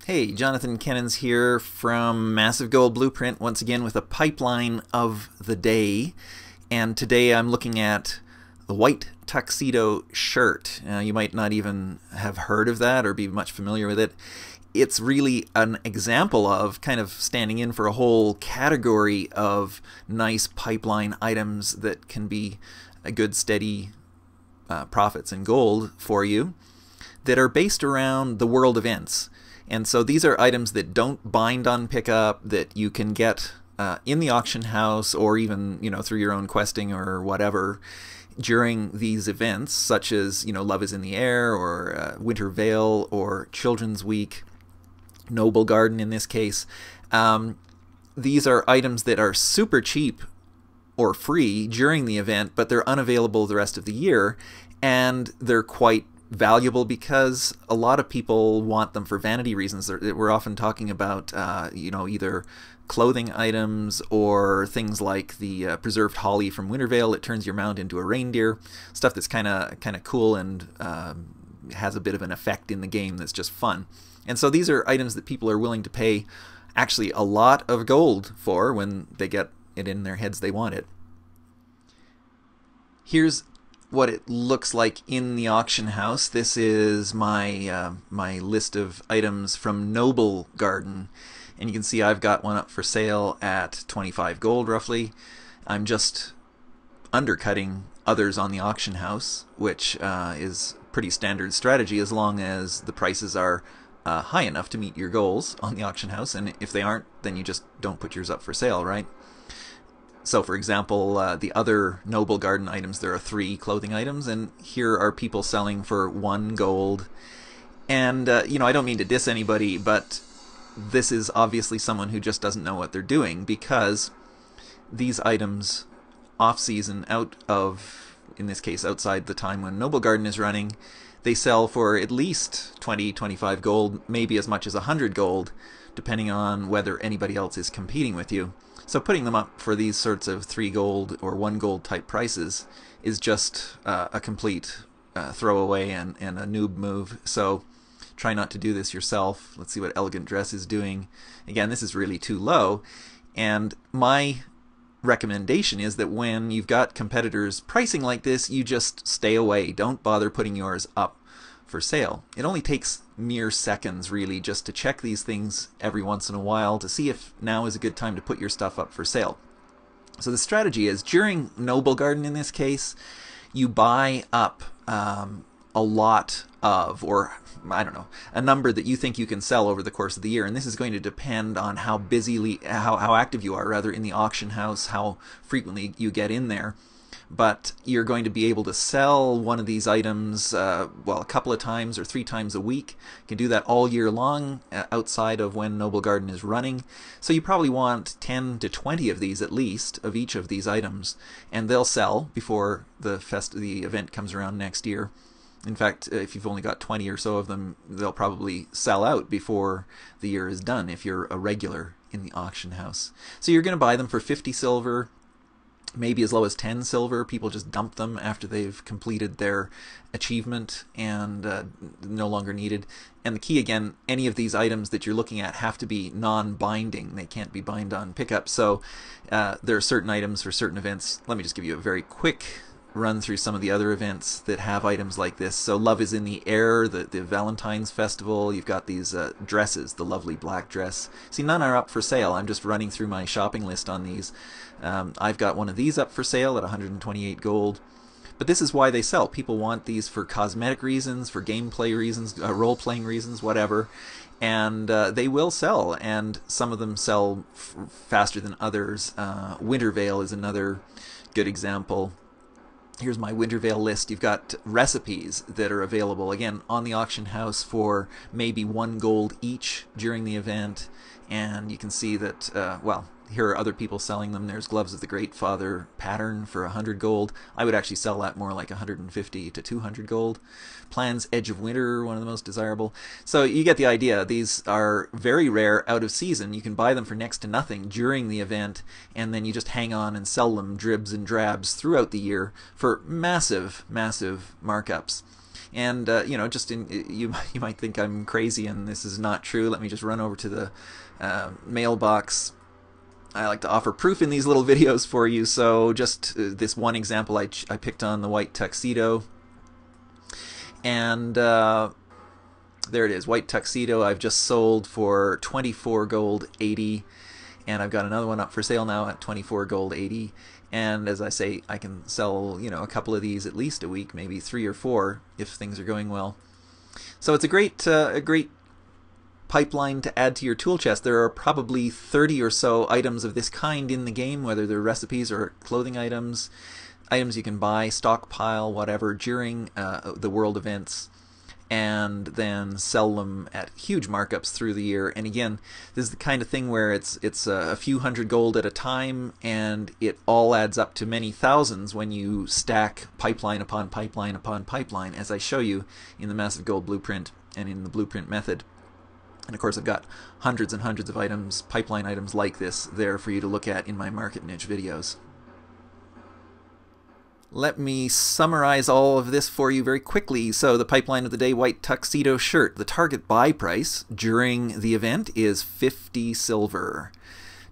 Hey, Jonathan Kennons here from Massive Gold Blueprint, once again with a pipeline of the day. And today I'm looking at the white tuxedo shirt. You might not even have heard of that or be much familiar with it. It's really an example of kind of standing in for a whole category of nice pipeline items that can be a good steady profits in gold for you that are based around the world events. And so these are items that don't bind on pickup, that you can get in the auction house or even through your own questing or whatever during these events, such as Love is in the Air or Winter Veil or Children's Week, Noble Garden in this case. These are items that are super cheap or free during the event, but they're unavailable the rest of the year, and they're quite valuable because a lot of people want them for vanity reasons. We're often talking about either clothing items or things like the preserved holly from Wintervale. It turns your mount into a reindeer, stuff that's kind of cool and has a bit of an effect in the game that's just fun. And so these are items that people are willing to pay actually a lot of gold for when they get it in their heads they want it. Here's what it looks like in the auction house. This is my my list of items from Noble Garden, and you can see I've got one up for sale at 25 gold roughly. I'm just undercutting others on the auction house, which is pretty standard strategy as long as the prices are high enough to meet your goals on the auction house, and if they aren't, then you just don't put yours up for sale, right? So for example, the other Noble Garden items, there are 3 clothing items, and here are people selling for 1 gold. And I don't mean to diss anybody, but this is obviously someone who just doesn't know what they're doing, because these items off-season, in this case outside the time when Noble Garden is running, they sell for at least 20, 25 gold, maybe as much as 100 gold, depending on whether anybody else is competing with you. So putting them up for these sorts of 3 gold or 1 gold type prices is just a complete throwaway and a noob move. So try not to do this yourself. Let's see what Elegant Dress is doing. Again, this is really too low. And my recommendation is that when you've got competitors pricing like this, you just stay away. Don't bother putting yours up for sale. It only takes mere seconds really just to check these things every once in a while to see if now is a good time to put your stuff up for sale. So the strategy is, during Noble Garden in this case, you buy up a lot of, or I don't know, a number that you think you can sell over the course of the year, and this is going to depend on how how active you are rather in the auction house, how frequently you get in there. But you're going to be able to sell one of these items, well, a couple of times or 3 times a week. You can do that all year long outside of when Noble Garden is running. So you probably want 10 to 20 of these at least, of each of these items, and they'll sell before the event comes around next year. In fact, if you've only got 20 or so of them, they'll probably sell out before the year is done if you're a regular in the auction house. So you're going to buy them for 50 silver, maybe as low as 10 silver. People just dump them after they've completed their achievement and no longer needed. And the key, again, any of these items that you're looking at have to be non-binding. They can't be bind on pickup. So there are certain items for certain events. Let me just give you a very quick run through some of the other events that have items like this. So Love is in the Air, the Valentine's Festival, you've got these dresses, the lovely black dress. See, none are up for sale. I'm just running through my shopping list on these. I've got one of these up for sale at 128 gold. But this is why they sell. People want these for cosmetic reasons, for gameplay reasons, role-playing reasons, whatever. And they will sell, and some of them sell faster than others. Winter Veil is another good example. Here's my Winter Veil list. You've got recipes that are available, again, on the auction house for maybe 1 gold each during the event. And you can see that, well, here are other people selling them. There's Gloves of the Great Father pattern for 100 gold. I would actually sell that more like 150 to 200 gold. Plan's Edge of Winter, one of the most desirable. So you get the idea. These are very rare, out of season. You can buy them for next to nothing during the event, and then you just hang on and sell them dribs and drabs throughout the year for massive, massive markups. And you know, you might think I'm crazy and this is not true. Let me just run over to the mailbox. I like to offer proof in these little videos for you. So just this one example, I picked on the white tuxedo, and there it is, white tuxedo. I've just sold for 24 gold 80, and I've got another one up for sale now at 24 gold 80. And as I say, I can sell, you know, a couple of these at least a week, maybe 3 or 4 if things are going well. So it's a great pipeline to add to your tool chest. There are probably 30 or so items of this kind in the game, whether they're recipes or clothing items you can buy, stockpile, whatever, during the world events, and then sell them at huge markups through the year. And again, this is the kind of thing where it's a few hundred gold at a time, and it all adds up to many thousands when you stack pipeline upon pipeline upon pipeline, as I show you in the Massive Gold Blueprint and in the Blueprint method. And of course, I've got hundreds and hundreds of items, pipeline items like this, there for you to look at in my market niche videos. Let me summarize all of this for you very quickly. So the pipeline of the day, white tuxedo shirt. The target buy price during the event is 50 silver.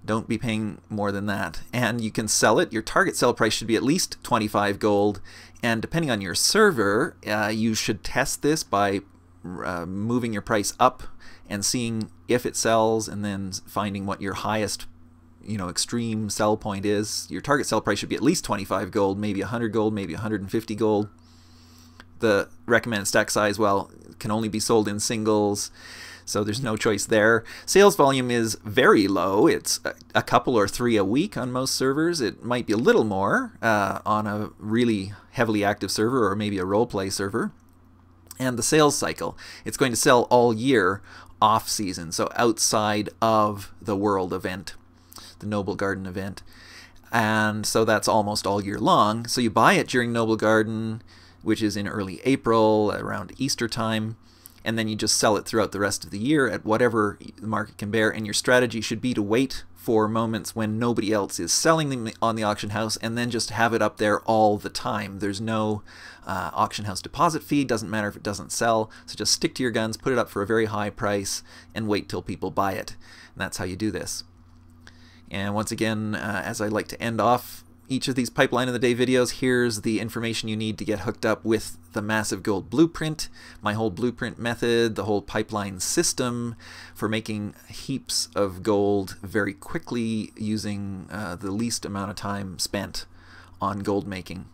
Don't be paying more than that. And you can sell it. Your target sell price should be at least 25 gold. And depending on your server, you should test this by moving your price up and seeing if it sells, and then finding what your highest, you know, extreme sell point is. Your target sell price should be at least 25 gold, maybe 100 gold, maybe 150 gold. The recommended stack size, well, can only be sold in singles, so there's no choice there. Sales volume is very low. It's a couple or 3 a week on most servers. It might be a little more on a really heavily active server or maybe a roleplay server. And the sales cycle, it's going to sell all year off season, so outside of the world event, the Noble Garden event. And so that's almost all year long. So you buy it during Noble Garden, which is in early April, around Easter time, and then you just sell it throughout the rest of the year at whatever the market can bear. And your strategy should be to wait for moments when nobody else is selling them on the auction house, and then just have it up there all the time. There's no auction house deposit fee. Doesn't matter if it doesn't sell. So just stick to your guns, put it up for a very high price, and wait till people buy it. And that's how you do this. And once again, as I like to end off each of these Pipeline of the Day videos, here's the information you need to get hooked up with the Massive Gold Blueprint, my whole blueprint method, the whole pipeline system for making heaps of gold very quickly using the least amount of time spent on gold making.